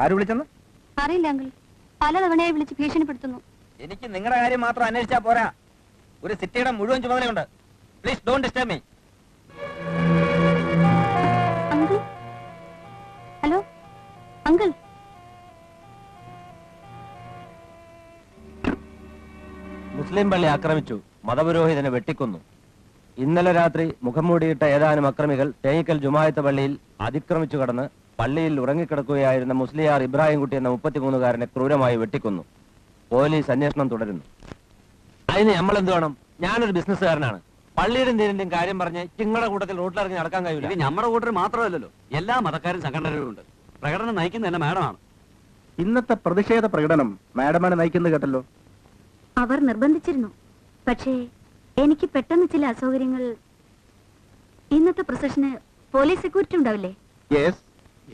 ആര് വിളിച്ചെന്ന് അറിയില്ല അങ്കിൾ. പലതവണയായി വിളിച്ച് ഭീഷണിപ്പെടുത്തുന്നു. എനിക്ക് നിങ്ങളുടെ കാര്യം മാത്രം അന്വേഷിച്ചാ പോരാ, ഒരു സിറ്റിയുടെ മുഴുവൻ ചുമതലയുണ്ട്. Please don't disturb me. Uncle, hello uncle. മുസ്ലിം പള്ളി ആക്രമിച്ചു, മതപുരോഹിതനെ വെട്ടിക്കൊന്നു. ഇന്നലെ രാത്രി മുഖം മൂടിയിട്ട ഏതാനും അക്രമികൾ തേനിക്കൽ ജുമായത്ത് പള്ളിയിൽ അതിക്രമിച്ചു കടന്ന് പള്ളിയിൽ ഉറങ്ങിക്കിടക്കുകയായിരുന്ന മുസ്ലിയാർ ഇബ്രാഹിംകുട്ടി എന്ന 33-കാരനെ ക്രൂരമായി വെട്ടിക്കൊന്നു. പോലീസ് അന്വേഷണം തുടരുന്നു. അതിന് നമ്മൾ എന്ത് വേണം? ഞാനൊരു ബിസിനസ്സുകാരനാണ്. പള്ളിയുടെയും തീരന്റെയും കാര്യം പറഞ്ഞ് ചിങ്ങളുടെ കൂട്ടത്തിൽ റോട്ടിലിറങ്ങി നടക്കാൻ കഴിയില്ല. ഇത് നമ്മുടെ കൂട്ടർ മാത്രമല്ലല്ലോ, എല്ലാ മതക്കാരും സംഘടനകളും ഉണ്ട്. പ്രകടനം നയിക്കുന്ന തന്നെ മാഡമാണ്. ഇന്നത്തെ പ്രതിഷേധ പ്രകടനം മാഡമാണ് നയിക്കുന്നത് കേട്ടല്ലോ. അവർ നിർബന്ധിച്ചിരുന്നു. പക്ഷേ എനിക്ക് പെട്ടെന്ന് ചില അസൗകര്യങ്ങൾ. ഇന്നത്തെ പ്രൊസഷന് പോലീസ് സെക്യൂരിറ്റി ഉണ്ടാവില്ലേ? യെസ്,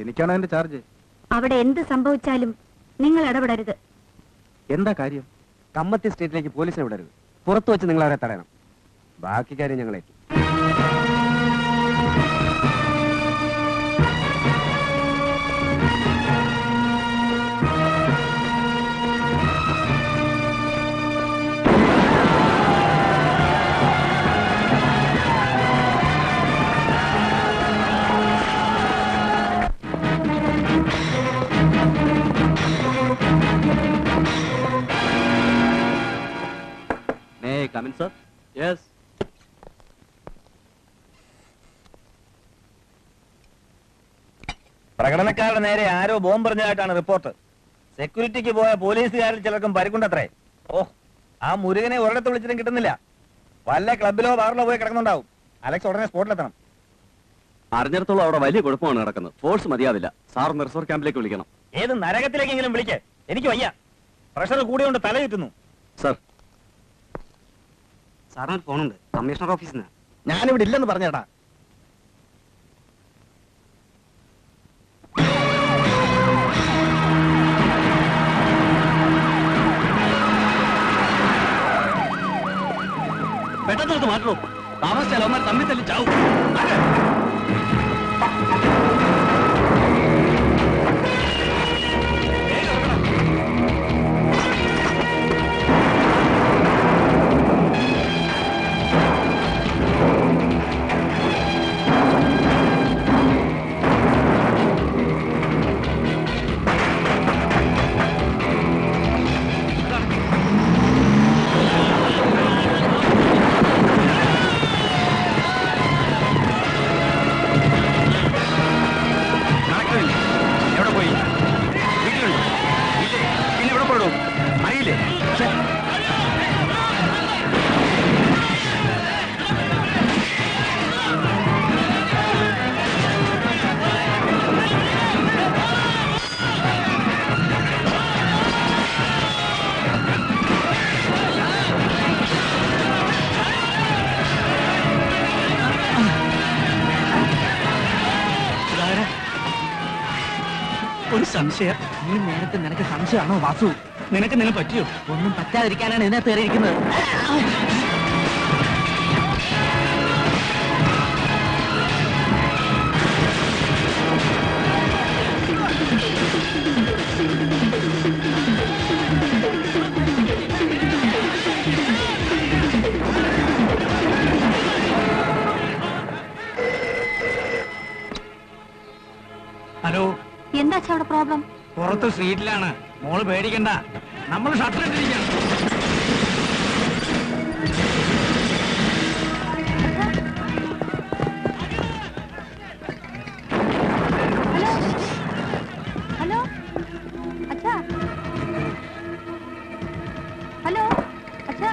എനിക്കാണ് അതിന്റെ ചാർജ്. അവിടെ എന്ത് സംഭവിച്ചാലും നിങ്ങൾ ഇടപെടരുത്. എന്താ കാര്യം? കമ്മത്തി സ്റ്റേറ്റിലേക്ക് പോലീസിനെ വിടരുത്. പുറത്തു വെച്ച് നിങ്ങൾ അവരെ തടയണം. ബാക്കി കാര്യം ഞങ്ങളേറ്റു. Come in, sir. Yes. പ്രകടനക്കാരുടെ നേരെ ആരോ ബോംബെറിഞ്ഞതായിട്ടാണ് റിപ്പോർട്ട്. സെക്യൂരിറ്റിക്ക് പോയ പോലീസുകാരിൽ ചിലർക്കും പരിക്കുണ്ടത്രേ. ഓഹ്, ആ മുരുകനെ ഒരിടത്ത് വിളിച്ചിട്ടും കിട്ടുന്നില്ല. വല്ല ക്ലബിലോ ബാറിലോ പോയി കിടക്കുന്നുണ്ടാവും. അലക്സ് ഉടനെ സ്പോട്ടിലെത്തണം. അറിഞ്ഞിടത്തോളം അവിടെ വലിയ കുഴപ്പമാണ് നടക്കുന്നത്. ഫോഴ്സ് മതിയാവില്ല. സാർ റിസോർട്ട് ക്യാമ്പിലേക്ക് വിളിക്കണം. ഏത് നരകത്തിലേക്കെങ്കിലും വിളിക്ക്, എനിക്ക് വയ്യ. പ്രഷർ കൂടിയോണ്ട് തല ചുറ്റുന്നു. സർ, സാറിന് ഫോണുണ്ട്, കമ്മീഷണർ ഓഫീസിൽ നിന്ന്. ഞാനിവിടെ ഇല്ലെന്ന് പറഞ്ഞേട്ടാ. പെട്ടെന്ന് മാറ്റണോ? താമസിച്ചാൽ അവന്മാർ തമ്മിൽ തല്ലി ചാവും. ഒരു സംശയം. ഈ നേരത്തെ നിനക്ക് സംശയമാണോ വാസു? നിനക്ക് പറ്റിയോ? ഒന്നും പറ്റാതിരിക്കാനാണ് ഇതിനകത്ത് കയറിയിരിക്കുന്നത്. ഹലോ, എന്താ അവിടെ പ്രോബ്ലം? പുറത്ത് സ്ട്രീറ്റിലാണ്. മോള് പേടിക്കണ്ട, നമ്മൾ ഷട്ടർ ഇട്ടിരിക്കണം. ഹലോ, ഹലോ, അച്ഛാ, ഹലോ, അച്ഛാ.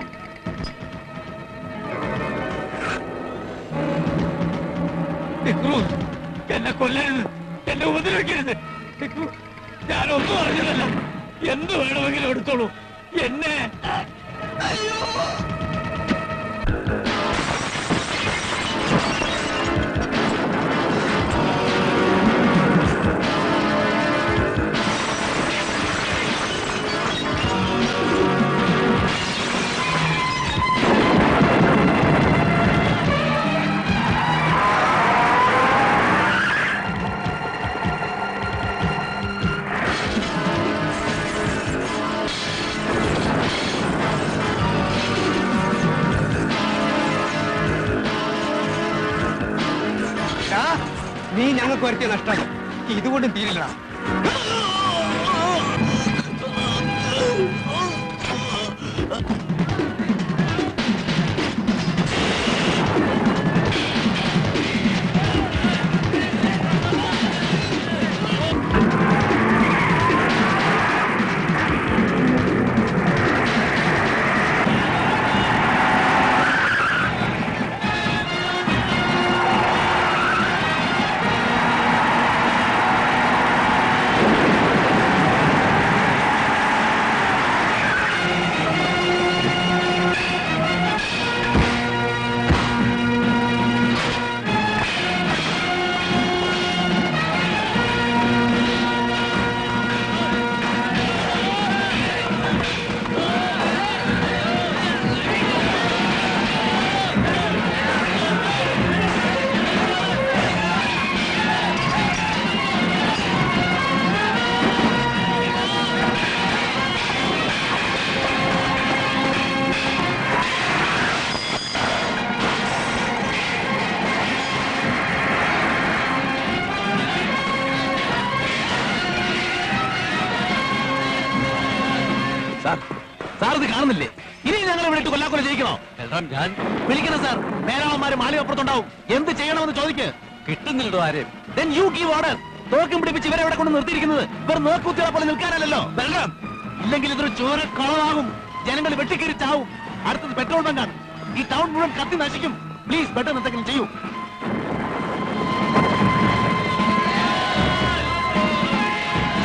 എന്നെ കൊല്ലരുത്, എന്നെ ഉപദ്രവിക്കരുത്. ഞാനൊന്നും അറിഞ്ഞതല്ല. എന്ത് വേണമെങ്കിലും എടുത്തോളൂ എന്നെ. നീ ഞങ്ങൾക്ക് വരുത്തിയ നഷ്ടം ഇതുകൊണ്ടും തീരില്ല. സാർ ഇത് കാണുന്നില്ലേ? ഇനി ഞങ്ങളെ വിളിട്ട് കൊല്ലാക്കൊല ചെയ്യിക്കണോ? ഞാൻ വിളിക്കണം സാർ. നേരാളന്മാര് മാളികപ്പുറത്തുണ്ടാവും. എന്ത് ചെയ്യണമെന്ന് ചോദിക്ക്. കിട്ടുന്നില്ലടോ ആരെയും. Then you give order. തോക്കും പിടിപ്പിച്ച് ഇവരെ എവിടെ കൊണ്ട് നിർത്തിയിരിക്കുന്നത്? ഇവർ നോക്കുത്തിയെ പോലെ നിൽക്കാനല്ലോ. വെള്ളം ഇല്ലെങ്കിൽ ഇതൊരു ചോര കളവാകും. ജനങ്ങൾ വെട്ടിക്കയറി ചാവും. അടുത്തത് പെട്രോൾ ബങ്കാണ്. ഈ ടൗൺ മുഴുവൻ കത്തി നശിക്കും. പ്ലീസ് പെട്ടെന്ന് എന്തെങ്കിലും ചെയ്യൂ.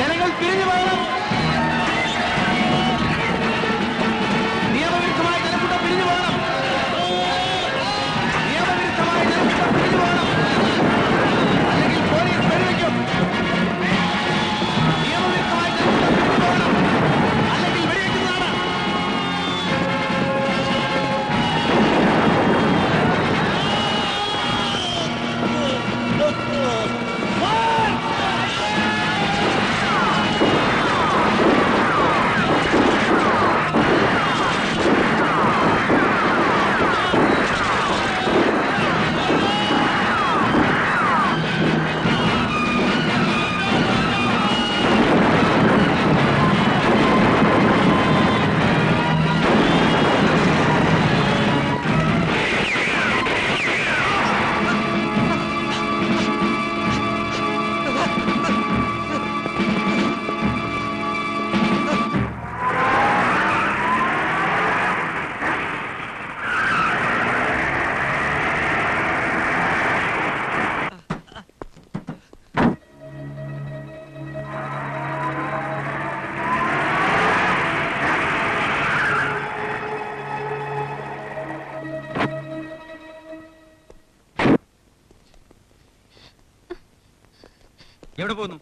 ജനങ്ങൾ പിരിഞ്ഞു പോകണം. നിയമവിരുദ്ധമായ ജനക്കൂട്ടം പിരിഞ്ഞു പോകണം. നിയമവിരുദ്ധമായ ജനക്കൂട്ടം പിരിഞ്ഞു പോകണം. അല്ലെങ്കിൽ പോലീസ് വെടിവെക്കും. നിയമവിരുദ്ധമായ ജനക്കൂട്ടം പിരിഞ്ഞു പോകണം. അല്ലെങ്കിൽ വെടിവെക്കുന്നതാണ്. എവിടെ പോകുന്നു?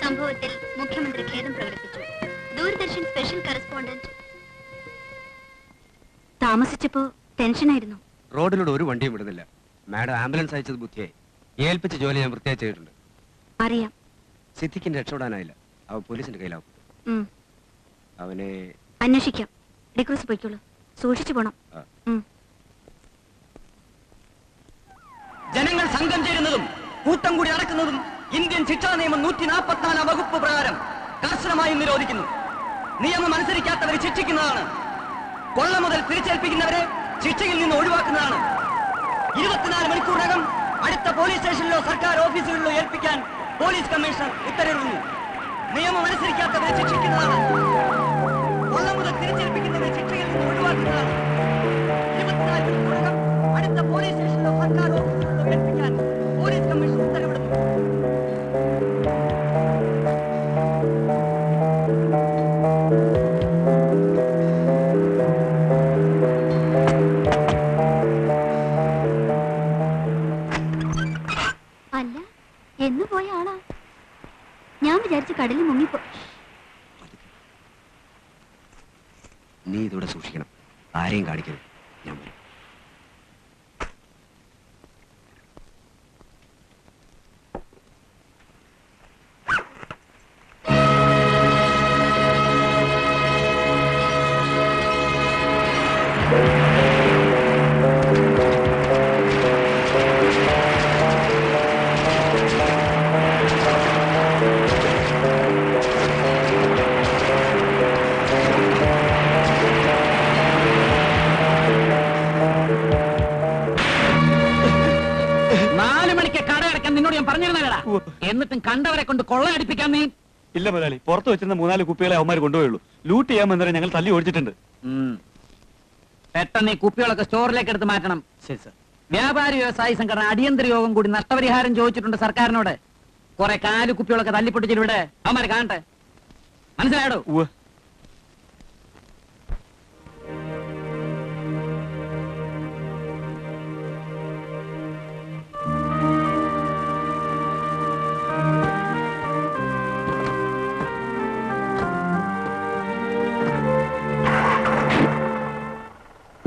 സംഭവത്തിൽ മുഖ്യമന്ത്രി ഖേദം പ്രകടിപ്പിച്ചു. ദൂരദർശൻ സ്പെഷ്യൽ കറസ്പോണ്ടന്റ് താമസിച്ചപ്പോ ടെൻഷനായിരുന്നു. റോഡിലൂടെ ഒരു വണ്ടിയും വിടുന്നില്ല. മാഡം ആംബുലൻസ് അയച്ചത് ബുദ്ധിയായി. ഏൽപ്പിച്ച ജോലി ഞാൻ വൃത്തിയായി ചെയ്തിട്ടുണ്ട്. അറിയാം. സിദ്ധിക്കിന് രക്ഷപ്പെടാനായില്ല. അവൻ പോലീസിന്റെ കയ്യിലാവും. അവനെ അന്വേഷിക്കാം. ഡിക്രൂസ് പോയിക്കോളൂ. സൂക്ഷിച്ചു പോണം. ജനങ്ങൾ സംഘം ചേരുന്നതും കൂട്ടം കൂടി നടക്കുന്നതും ഇന്ത്യൻ ശിക്ഷാ നിയമം 144 വകുപ്പ് പ്രകാരം കർശനമായി നിരോധിക്കുന്നു. നിയമം അനുസരിക്കാത്തവരെ ശിക്ഷിക്കുന്നതാണ്. കൊള്ള മുതൽ തിരിച്ചേൽപ്പിക്കുന്നവരെ ശിക്ഷയിൽ നിന്ന് ഒഴിവാക്കുന്നതാണ്. 24 മണിക്കൂറിനകം അടുത്ത പോലീസ് സ്റ്റേഷനിലോ സർക്കാർ ഓഫീസുകളിലോ ഏൽപ്പിക്കാൻ പോലീസ് കമ്മീഷണർ ഉത്തരവിടുന്നു. നിയമം അനുസരിക്കാത്തവരെ ശിക്ഷിക്കുന്നതാണ്. കൊള്ള മുതൽ തിരിച്ചേൽപ്പിക്കുന്നവരെ ശിക്ഷയിൽ നിന്ന് ഒഴിവാക്കുന്നതാണ്. 24 മണിക്കൂറിനകം അടുത്ത പോലീസ് സ്റ്റേഷനിലോ സർക്കാർ ഓഫീസിലോ ഏൽപ്പിക്കാൻ പോലീസ് കമ്മീഷണർ ഉത്തരവിടുന്നു. അല്ല, എന്ന് പോയ ആളാ? ഞാൻ വിചാരിച്ച കടലിൽ മുങ്ങിപ്പോ. നീ ഇതിവിടെ സൂക്ഷിക്കണം, ആരെയും കാണിക്കരുത്. ഞാൻ വരും. എന്നിട്ടും കണ്ടവരെ കൊണ്ട് കൊള്ളയടിപ്പിക്കാൻ നീ. ഇല്ല മുതലാളി, പുറത്ത് വെച്ചിരുന്ന 3-4 കുപ്പികളെ അവന്മാർ കൊണ്ടുപോയുള്ളൂ. ലൂട്ട് ചെയ്യാൻ വന്നവരെ ഞങ്ങൾ തല്ലി ഓടിച്ചിട്ടുണ്ട്. പെട്ടെന്ന് ഈ കുപ്പികളൊക്കെ സ്റ്റോറിലേക്ക് എടുത്ത് മാറ്റണം. ശരി സാർ. വ്യാപാരി വ്യവസായി സംഘടന അടിയന്തര യോഗം കൂടി നഷ്ടപരിഹാരം ചോദിച്ചിട്ടുണ്ട് സർക്കാരിനോട്. കുറെ കാലു കുപ്പികളൊക്കെ തല്ലിപ്പൊട്ടിച്ചിവിടെ അവന്മാരെ കാണട്ടെ. മനസ്സിലായോ?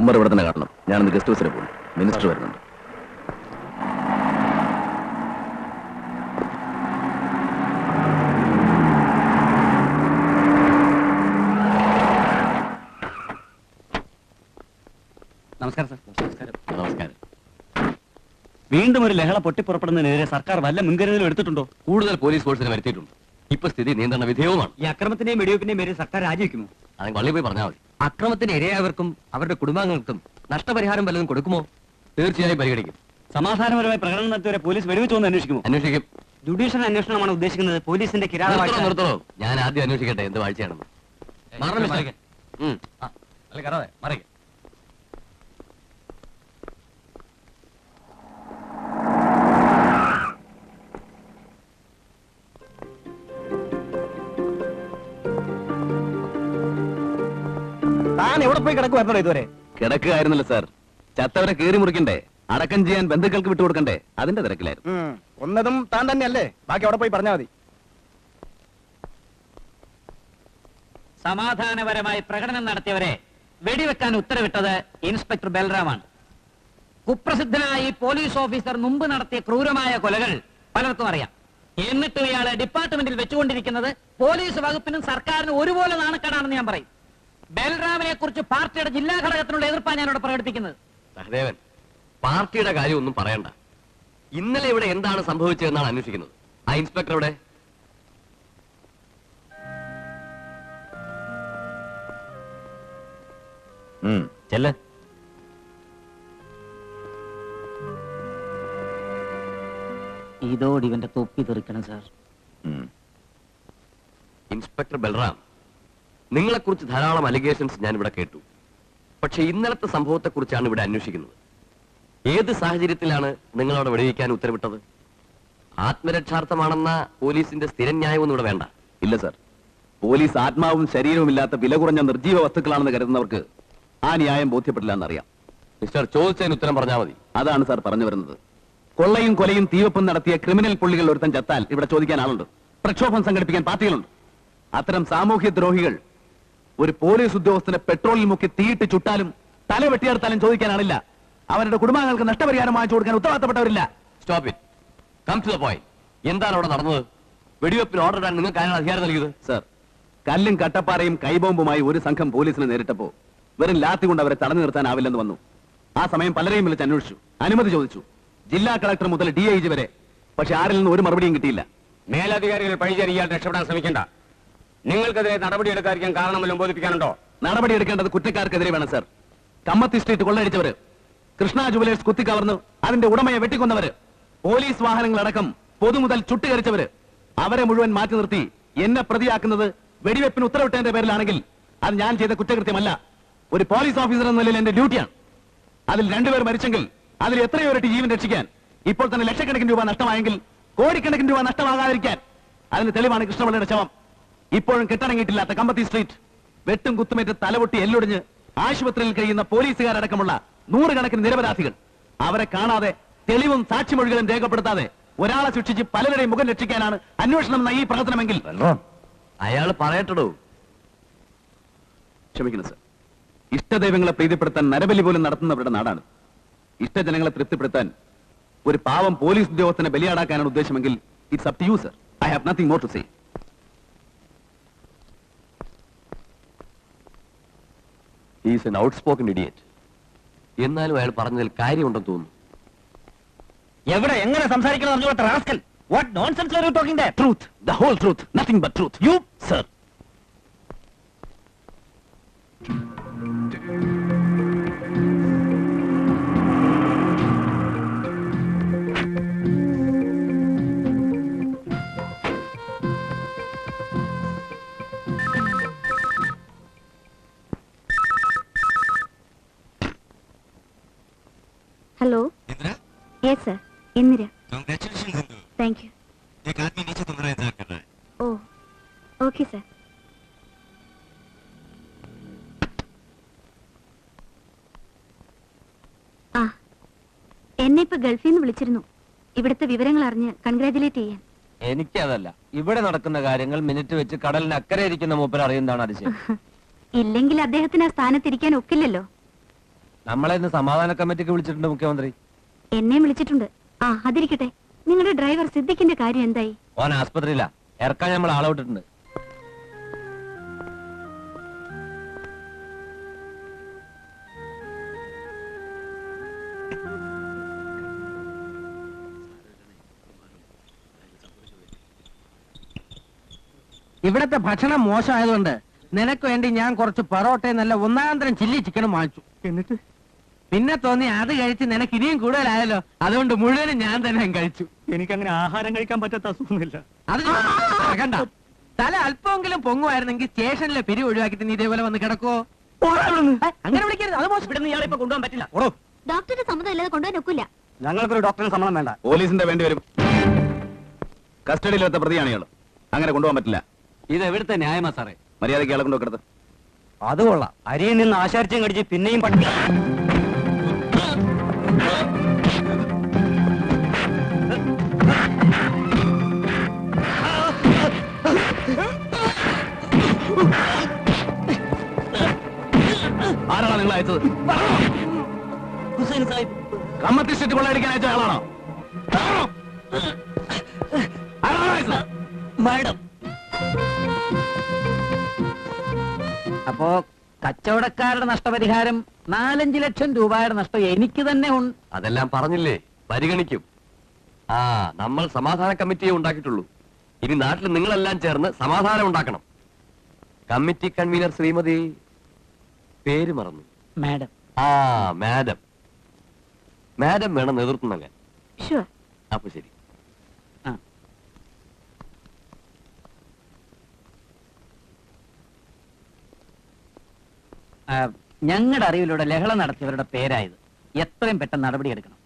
ഉമ്മർ ഇവിടെ തന്നെ കാണണം. ഞാനൊന്ന് ഗസ്റ്റ് ഹൗസിൽ പോകും. മിനിസ്റ്റർ വരുന്നുണ്ട്. നമസ്കാരം സാർ. നമസ്കാരം. വീണ്ടും ഒരു ലഹള പൊട്ടിപ്പുറപ്പെടുന്നതിനെതിരെ സർക്കാർ വല്ല മുൻകരുതലും എടുത്തിട്ടുണ്ടോ? കൂടുതൽ പോലീസ് ഫോഴ്സിനെ വരുത്തിയിട്ടുണ്ട്. ഇപ്പൊ സ്ഥിതി നിയന്ത്രണ വിധേയവുമാണ്. ഈ അക്രമത്തിന്റെയും വെടിവെപ്പിന്റെയും പേരിൽ സർക്കാർ രാജിവെക്കുമോ? അത് പള്ളി പോയി പറഞ്ഞാൽ മതി. അക്രമത്തിന് ഇരയായവർക്കും അവരുടെ കുടുംബാംഗങ്ങൾക്കും നഷ്ടപരിഹാരം വല്ലതും കൊടുക്കുമോ? തീർച്ചയായും പരിഗണിക്കും. സമാധാനപരമായി പ്രകടനം നടത്തിയവരെ പോലീസ് വെടിവെച്ചോന്ന് അന്വേഷിക്കുമോ? അന്വേഷിക്കും. ജുഡീഷ്യൽ അന്വേഷണമാണ് ഉദ്ദേശിക്കുന്നത്. പോലീസിന്റെ നിർത്തണോ? ഞാൻ ആദ്യം അന്വേഷിക്കട്ടെ എന്ത് വാഴ്ചയാണെന്ന്. മറിക. താൻ എവിടെ പോയി കിടക്കുവായിരുന്നോ ഇതുവരെ? കിടക്കുകയായിരുന്നല്ലോ സാർ. ചത്തവരെ കീറി മുറിക്കണ്ടേ, അടക്കം ചെയ്യാൻ ബന്ധുക്കൾക്ക് വിട്ടുകൊടുക്കണ്ടേ, അതിന്റെ തിരക്കിലായിരുന്നു. ഒന്നതും താൻ തന്നെയല്ലേ? ബാക്കി അവിടെ പോയി പറഞ്ഞാൽ മതി. സമാധാനപരമായി പ്രകടനം നടത്തിയവരെ വെടിവെക്കാൻ ഉത്തരവിട്ടത് ഇൻസ്പെക്ടർ ബൽറാമാണ്. കുപ്രസിദ്ധനായ ഈ പോലീസ് ഓഫീസർ മുമ്പ് നടത്തിയ ക്രൂരമായ കൊലകൾ പലർക്കും അറിയാം. എന്നിട്ടും ഇയാളെ ഡിപ്പാർട്ട്മെന്റിൽ വെച്ചുകൊണ്ടിരിക്കുന്നത് പോലീസ് വകുപ്പിനും സർക്കാരിനും ഒരുപോലെ നാണക്കേടാണെന്ന് ഞാൻ പറയും. ബൽറാമിനെ കുറിച്ച് പാർട്ടിയുടെ ജില്ലാ ഘടകത്തിനുള്ള എതിർപ്പാണ് ഞാനിവിടെ പ്രകടിപ്പിക്കുന്നത്. സഹദേവൻ, പാർട്ടിയുടെ കാര്യം ഒന്നും പറയണ്ട. ഇന്നലെ ഇവിടെ എന്താണ് സംഭവിച്ചതെന്നാണ് അന്വേഷിക്കുന്നത്. ആ ഇൻസ്പെക്ടർ ഇവിടെ ചെല്ല്. ഇതോട് ഇവന്റെ തൊപ്പി തെറിക്കണം സാർ. ഇൻസ്പെക്ടർ ബൽറാം, നിങ്ങളെക്കുറിച്ച് ധാരാളം അലിഗേഷൻസ് ഞാൻ ഇവിടെ കേട്ടു. പക്ഷെ ഇന്നലത്തെ സംഭവത്തെക്കുറിച്ചാണ് ഇവിടെ അന്വേഷിക്കുന്നത്. ഏത് സാഹചര്യത്തിലാണ് നിങ്ങളവിടെ വെടിവെക്കാൻ ഉത്തരവിട്ടത്? ആത്മരക്ഷാർത്ഥമാണെന്ന പോലീസിന്റെ സ്ഥിരം ന്യായമൊന്നും ഇവിടെ വേണ്ട. ഇല്ല സർ, പോലീസ് ആത്മാവും ശരീരവും ഇല്ലാത്ത വില കുറഞ്ഞ നിർജീവ വസ്തുക്കളാണെന്ന് കരുതുന്നവർക്ക് ആ ന്യായം ബോധ്യപ്പെട്ടില്ല എന്നറിയാം. മിസ്റ്റർ, ചോദിച്ചതിന് ഉത്തരം പറഞ്ഞാൽ മതി. അതാണ് സാർ പറഞ്ഞു വരുന്നത്. കൊള്ളയും കൊലയും തീവപ്പും നടത്തിയ ക്രിമിനൽ പുള്ളികൾ ഒരുത്തൻ ചത്താൽ ഇവിടെ ചോദിക്കാൻ ആളുണ്ട്. പ്രക്ഷോഭം സംഘടിപ്പിക്കാൻ പാർട്ടികളുണ്ട്. അത്തരം സാമൂഹ്യ ദ്രോഹികൾ ഒരു പോലീസ് ഉദ്യോഗസ്ഥനെ പെട്രോളിൽ മുക്കി തീയിട്ട് ചുട്ടാലും തല വെട്ടിയെടുത്താലും ചോദിക്കാനാണില്ല. അവരുടെ കുടുംബാംഗങ്ങൾക്ക് നഷ്ടപരിഹാരം വാങ്ങിച്ചു കൊടുക്കാൻ ഉത്തരവാദിത്തപ്പെട്ടവരില്ല. Stop it. Come to the point. എന്താണ് അവിടെ നടന്നത്? വെടിവെപ്പിന് ഓർഡർ ഇടാൻ നിങ്ങൾക്ക് ആരാണ് അധികാരം നൽകിയത്? സർ, കല്ലും കട്ടപ്പാറയും കൈബോംബുമായി ഒരു സംഘം പോലീസിനെ നേരിട്ടപ്പോ വെറും ലാത്തി കൊണ്ട് അവരെ തടഞ്ഞു നിർത്താനാവില്ലെന്ന് വന്നു. ആ സമയം പലരെയും വിളിച്ച് അന്വേഷിച്ചു, അനുമതി ചോദിച്ചു, ജില്ലാ കളക്ടർ മുതൽ DIG വരെ. പക്ഷെ ആരിൽ നിന്ന് ഒരു മറുപടിയും കിട്ടിയില്ല. മേലധികാരികൾ പഴിചാരി ഇയാൾ രക്ഷപ്പെടാൻ ശ്രമിക്കണ്ട. നിങ്ങൾക്കെതിരെ നടപടിയെടുക്കാതിരിക്കാൻ കാരണമല്ലോ ബോധിപ്പിക്കാനുണ്ടോ? നടപടിയെടുക്കേണ്ടത് കുറ്റക്കാർക്കെതിരെ വേണം sir. Kammathi street കൊള്ളയടിച്ചവര്, Krishna jewellers കുത്തിക്കവർന്ന് അതിന്റെ ഉടമയെ വെട്ടിക്കൊന്നവര്, പോലീസ് വാഹനങ്ങളടക്കം പൊതുമുതൽ ചുട്ടുകരിച്ചവര്, അവരെ മുഴുവൻ മാറ്റി നിർത്തി എന്നെ പ്രതിയാക്കുന്നത് വെടിവെപ്പിന് ഉത്തരവിട്ടതിന്റെ പേരിലാണെങ്കിൽ അത് ഞാൻ ചെയ്ത കുറ്റകൃത്യമല്ല. ഒരു പോലീസ് ഓഫീസർ എന്ന നിലയിൽ എന്റെ ഡ്യൂട്ടിയാണ്. അതിൽ രണ്ടുപേർ മരിച്ചെങ്കിൽ അതിൽ എത്രയോ ഇരട്ടി ജീവൻ രക്ഷിക്കാൻ, ഇപ്പോൾ തന്നെ ലക്ഷക്കണക്കിന് രൂപ നഷ്ടമായെങ്കിൽ കോടിക്കണക്കിന് രൂപ നഷ്ടമാകാതിരിക്കാൻ അതിന് തെളിവാണ് കൃഷ്ണപിള്ളയുടെ ശവം. ഇപ്പോഴും കെട്ടടങ്ങിയിട്ടില്ലാത്ത കമ്പത്തി സ്ട്രീറ്റ് വെട്ടും കുത്തുമേറ്റ് തലപൊട്ടി എല്ലൊടിഞ്ഞ് ആശുപത്രിയിൽ കഴിയുന്ന പോലീസുകാരടക്കമുള്ള നൂറുകണക്കിന് നിരപരാധികൾ. അവരെ കാണാതെ തെളിവും സാക്ഷിമൊഴികളും രേഖപ്പെടുത്താതെ ഒരാളെ ശിക്ഷിച്ച് പലരുടെയും മുഖം രക്ഷിക്കാനാണ് അന്വേഷണം എന്ന ഈ പ്രവർത്തനമെങ്കിൽ അയാൾ പറയട്ടോ. ക്ഷമിക്കണം സർ. ഇഷ്ടദൈവങ്ങളെ പ്രീതിപ്പെടുത്താൻ നരബലി പോലും നടത്തുന്നവരുടെ നാടാണ്. ഇഷ്ടജനങ്ങളെ തൃപ്തിപ്പെടുത്താൻ ഒരു പാവം പോലീസ് ഉദ്യോഗസ്ഥനെ ബലിയാടാക്കാനാണ് ഉദ്ദേശമെങ്കിൽ it's up to you sir. I have nothing more to say. Is an outspoken idiot. എന്നാലും അയാൾ പറഞ്ഞതിൽ കാര്യമുണ്ടെന്ന് തോന്നുന്നു. എവിടെ എങ്ങനെ സംസാരിക്കണം അറിഞ്ഞോട്ടെ rascal. What nonsense are you talking there? Truth, the whole truth, nothing but truth. You sir. Hello Indira, yes sir, Indira. Congratulations Indu. Thank you. एक आदमी नीचे तुम्हारा इंतजार कर रहा है. Oh, okay sir. ആ എന്നെ ഇപ്പൊ ഗൾഫിൽ നിന്ന് വിളിച്ചിരുന്നു. ഇവിടുത്തെ വിവരങ്ങൾ അറിഞ്ഞ് കൺഗ്രാജുലേറ്റ് ചെയ്യാൻ. എനിക്കതല്ല, ഇവിടെ നടക്കുന്ന കാര്യങ്ങൾ മിനിറ്റ് വെച്ച് കടലിന് അക്കരെ ഇരിക്കുന്ന മൂപ്പർ അറിയുന്നതാണ് അതിശയം. ഇല്ലെങ്കിൽ അദ്ദേഹത്തിന് ആ സ്ഥാനത്തിരിക്കാൻ ഒക്കില്ലല്ലോ. നമ്മളെ ഇന്ന് സമാധാന കമ്മിറ്റിക്ക് വിളിച്ചിട്ടുണ്ട് മുഖ്യമന്ത്രി. എന്നെയും വിളിച്ചിട്ടുണ്ട്. ആ അതിരിക്കട്ടെ, നിങ്ങളുടെ ഡ്രൈവർ സിദ്ദിഖിന്റെ കാര്യം എന്തായി? ഓൻ ആസ്പത്രിയില്ല, ഇറക്കാൻ നമ്മൾ ആളെ വിട്ടിട്ടുണ്ട്. ഇവിടത്തെ ഭക്ഷണം മോശമായതുകൊണ്ട് നിനക്ക് വേണ്ടി ഞാൻ കുറച്ച് പൊറോട്ടയും നല്ല ഒന്നാന്തരം ചില്ലി ചിക്കനും വാങ്ങിച്ചു. എന്നിട്ട് പിന്നെ തോന്നി അത് കഴിച്ച് നിനക്ക് ഇനിയും കൂടുതലായല്ലോ, അതുകൊണ്ട് മുഴുവനും ഞാൻ തന്നെ കഴിച്ചു. എനിക്കങ്ങനെ ആഹാരം കഴിക്കാൻ പറ്റാത്ത അസുഖമില്ല. അത് കണ്ട തല അല്പമെങ്കിലും പൊങ്ങുമായിരുന്നെങ്കിൽ സ്റ്റേഷനിലെ പിരി ഒഴിവാക്കിട്ട് നീ ഇതേപോലെ വന്ന് കിടക്കോ? അങ്ങനെ വിളിക്കരുത്, അത് മോശം. ഇവിടെ ഇയാളെ ഇപ്പൊ കൊണ്ടുപോകാൻ പറ്റില്ല. ഡോക്ടറുടെ സമ്മതം ഇല്ലാതെ കൊണ്ടുപോകാൻ ഒക്കില്ല. ഞങ്ങൾക്കൊരു ഡോക്ടറിന് സമ്മതം വേണ്ട. പോലീസിന്റെ വേണ്ടി വരും. കസ്റ്റഡിയിലെത്ത പ്രതിയാണ് ഇയാൾ. അങ്ങനെ കൊണ്ടുപോകാൻ പറ്റില്ല. ഇത് എവിടുത്തെ ന്യായമാ സാറേ? മര്യാദയ്ക്ക് ഇയാളെ കൊണ്ടുവെക്കരുത്. അത് കൊള്ളാം. അരിയിൽ നിന്ന് ആശാരിച്ചും കടിച്ച് പിന്നെയും പട്ടി. ആരാണ് നിങ്ങൾ അയച്ചത്? ഹുസൈൻ സാഹിബ്. കമ്മത്തി സ്ട്രീറ്റ് കൊള്ളയടിക്കാൻ അയച്ച ആളാണോ? ആരാണ് അയച്ചത്? മാഡം. അപ്പോ കച്ചവടക്കാരുടെ നഷ്ടപരിഹാരം 4-5 ലക്ഷം രൂപയുടെ നഷ്ടം എനിക്ക് തന്നെ ഉണ്ട്. അതെല്ലാം പറഞ്ഞില്ലേ, പരിഗണിക്കും. ആ നമ്മൾ സമാധാന കമ്മിറ്റിയെ ഉണ്ടാക്കിയിട്ടുള്ളൂ. ഇനി നാട്ടിൽ നിങ്ങളെല്ലാം ചേർന്ന് സമാധാനം ഉണ്ടാക്കണം. കമ്മിറ്റി കൺവീനർ ശ്രീമതി പേര് മറന്നു. മാഡം. ആ മാഡം. മാഡം വേണം നേതൃത്വം നൽകാൻ. ഷുവർ. അപ്പൊ ശരി. ഞങ്ങളുടെ അറിവിലൂടെ ലഹള നടത്തിയവരുടെ പേരായത്. എത്രയും പെട്ടെന്ന് നടപടിയെടുക്കണം.